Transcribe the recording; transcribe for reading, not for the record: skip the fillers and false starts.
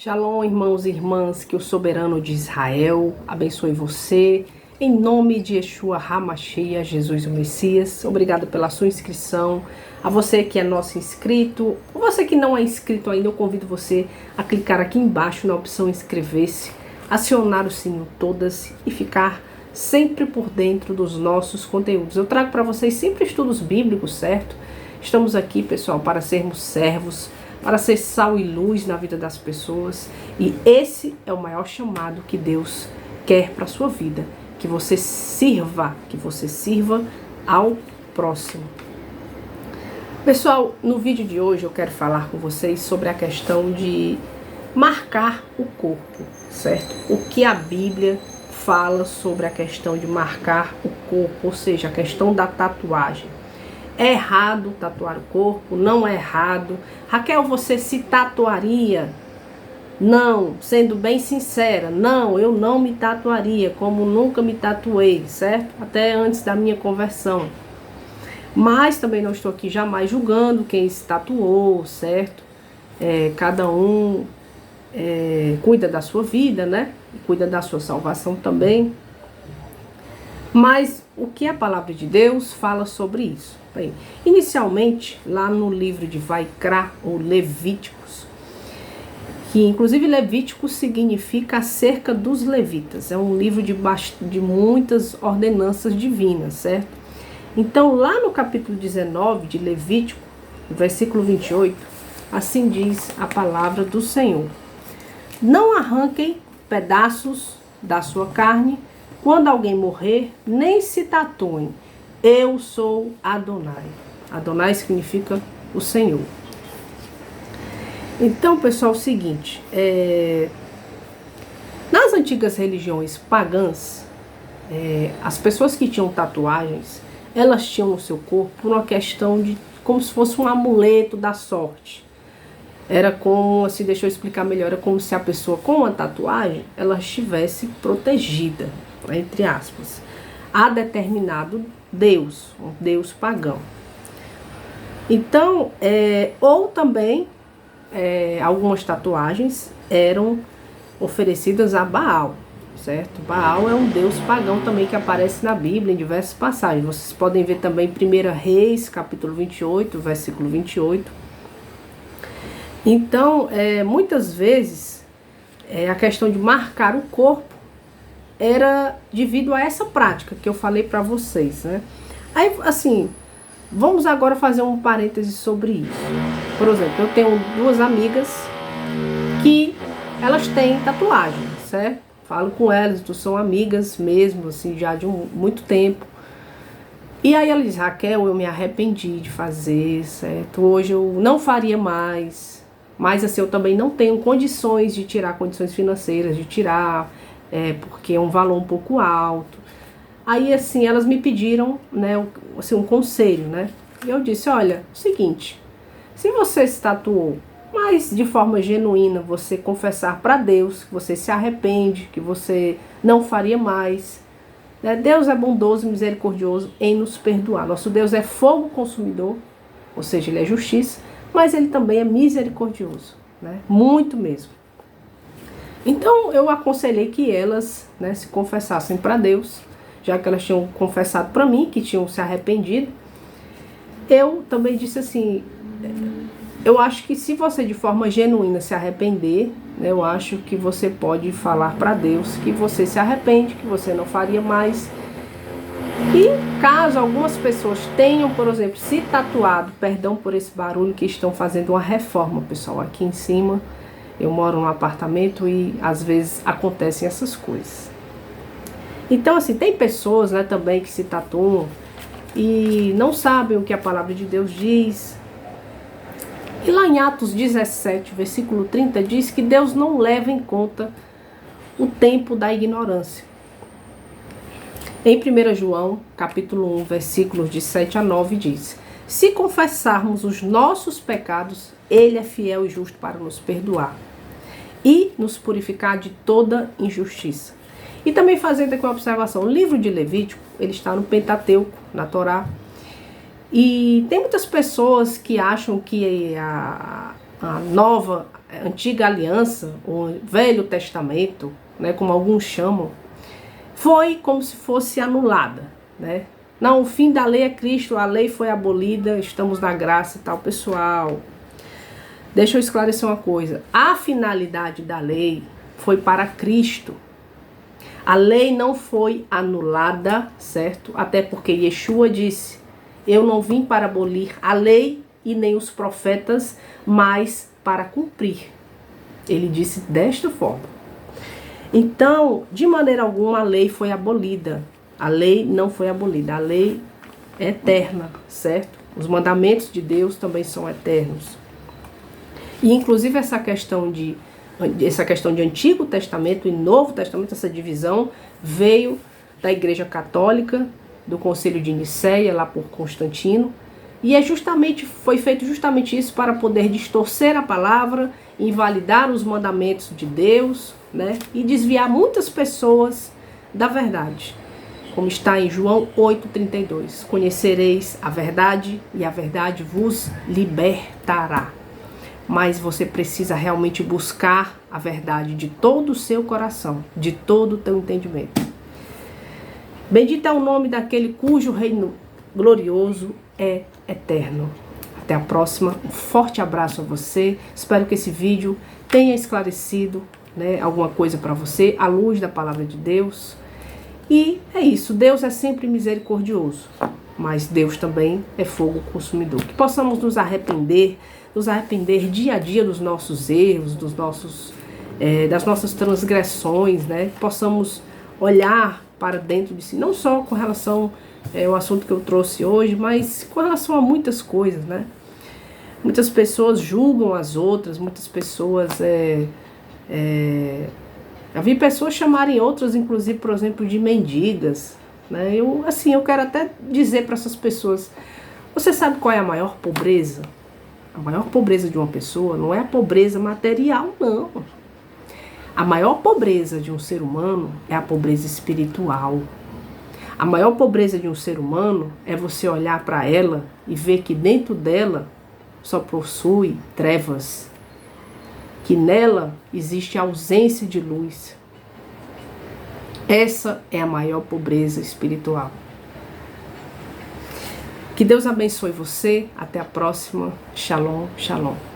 Shalom, irmãos e irmãs, que o soberano de Israel abençoe você. Em nome de Yeshua HaMashiach, Jesus o Messias, obrigado pela sua inscrição. A você que é nosso inscrito, ou você que não é inscrito ainda, eu convido você a clicar aqui embaixo na opção inscrever-se, acionar o sininho todas e ficar sempre por dentro dos nossos conteúdos. Eu trago para vocês sempre estudos bíblicos, certo? Estamos aqui, pessoal, para sermos servos, para ser sal e luz na vida das pessoas. E esse é o maior chamado que Deus quer para a sua vida. Que você sirva ao próximo. Pessoal, no vídeo de hoje eu quero falar com vocês sobre a questão de marcar o corpo, certo? O que a Bíblia fala sobre a questão de marcar o corpo, ou seja, a questão da tatuagem. É errado tatuar o corpo? Não é errado. Raquel, você se tatuaria? Não, sendo bem sincera, não, eu não me tatuaria, como nunca me tatuei, certo? Até antes da minha conversão. Mas também não estou aqui jamais julgando quem se tatuou, certo? Cada um cuida da sua vida, né? Cuida da sua salvação também. Mas o que a palavra de Deus fala sobre isso? Bem, inicialmente, lá no livro de Vaikra, ou Levíticos, que inclusive Levíticos significa acerca dos levitas, é um livro de muitas ordenanças divinas, certo? Então, lá no capítulo 19 de Levítico, versículo 28, assim diz a palavra do Senhor: não arranquem pedaços da sua carne quando alguém morrer, nem se tatuem. Eu sou Adonai. Adonai significa o Senhor. Então, pessoal, é o seguinte, nas antigas religiões pagãs, as pessoas que tinham tatuagens, elas tinham no seu corpo por uma questão de, como se fosse um amuleto da sorte. Era como, assim, deixa eu explicar melhor, era como se a pessoa com a tatuagem, ela estivesse protegida, entre aspas, a determinado Deus, um Deus pagão. Então, ou também, algumas tatuagens eram oferecidas a Baal, certo? Baal é um deus pagão também que aparece na Bíblia em diversas passagens. Vocês podem ver também em 1 Reis, capítulo 28, versículo 28. Então, muitas vezes, a questão de marcar o corpo era devido a essa prática que eu falei para vocês, né? Aí, assim, vamos agora fazer um parêntese sobre isso. Por exemplo, eu tenho duas amigas que elas têm tatuagem, certo? Falo com elas, são amigas mesmo, assim, já de muito tempo. E aí ela diz: Raquel, eu me arrependi de fazer, certo? Hoje eu não faria mais. Mas assim, eu também não tenho condições de tirar, condições financeiras de tirar, porque é um valor um pouco alto. Aí assim, elas me pediram, né, assim, um conselho, né? E eu disse: olha, é o seguinte, se você se tatuou, mas de forma genuína, você confessar para Deus que você se arrepende, que você não faria mais, né? Deus é bondoso e misericordioso em nos perdoar. Nosso Deus é fogo consumidor, ou seja, Ele é justiça, mas Ele também é misericordioso, né? Muito mesmo. Então eu aconselhei que elas, né, se confessassem para Deus, já que elas tinham confessado para mim que tinham se arrependido. Eu também disse assim: eu acho que se você de forma genuína se arrepender, né, eu acho que você pode falar para Deus que você se arrepende, que você não faria mais. E caso algumas pessoas tenham, por exemplo, se tatuado, perdão por esse barulho, que estão fazendo uma reforma, pessoal, aqui em cima. Eu moro num apartamento e às vezes acontecem essas coisas. Então, assim, tem pessoas, né, também que se tatuam e não sabem o que a palavra de Deus diz. E lá em Atos 17, versículo 30, diz que Deus não leva em conta o tempo da ignorância. Em 1 João, capítulo 1, versículos de 7 a 9, diz: se confessarmos os nossos pecados, Ele é fiel e justo para nos perdoar e nos purificar de toda injustiça. E também fazendo aqui uma observação, o livro de Levítico, ele está no Pentateuco, na Torá. E tem muitas pessoas que acham que nova, antiga aliança, o Velho Testamento, né, como alguns chamam, foi como se fosse anulada, né? Não, o fim da lei é Cristo, a lei foi abolida, estamos na graça e tal. Pessoal, deixa eu esclarecer uma coisa. A finalidade da lei foi para Cristo. A lei não foi anulada, certo? Até porque Yeshua disse, eu não vim para abolir a lei e nem os profetas, mas para cumprir. Ele disse desta forma. Então, de maneira alguma, a lei foi abolida. A lei não foi abolida. A lei é eterna, certo? Os mandamentos de Deus também são eternos. E, inclusive, essa questão de Antigo Testamento e Novo Testamento, essa divisão, veio da Igreja Católica, do Concílio de Nicéia, lá por Constantino. E foi feito justamente isso para poder distorcer a palavra, invalidar os mandamentos de Deus, né? E desviar muitas pessoas da verdade. Como está em João 8,32. Conhecereis a verdade e a verdade vos libertará. Mas você precisa realmente buscar a verdade de todo o seu coração, de todo o teu entendimento. Bendito é o nome daquele cujo reino glorioso é eterno. Até a próxima. Um forte abraço a você. Espero que esse vídeo tenha esclarecido, né, alguma coisa para você, à luz da palavra de Deus. E é isso. Deus é sempre misericordioso, mas Deus também é fogo consumidor. Que possamos nos arrepender dia a dia dos nossos erros, das nossas transgressões, né? Que possamos olhar para dentro de si, não só com relação ao assunto que eu trouxe hoje, mas com relação a muitas coisas, né? Muitas pessoas julgam as outras, muitas pessoas eu vi pessoas chamarem outras, inclusive, por exemplo, de mendigas, né? Eu quero até dizer para essas pessoas, você sabe qual é a maior pobreza? A maior pobreza de uma pessoa não é a pobreza material, não. A maior pobreza de um ser humano é a pobreza espiritual. A maior pobreza de um ser humano é você olhar para ela e ver que dentro dela só possui trevas, que nela existe ausência de luz. Essa é a maior pobreza espiritual. Que Deus abençoe você. Até a próxima. Shalom, shalom.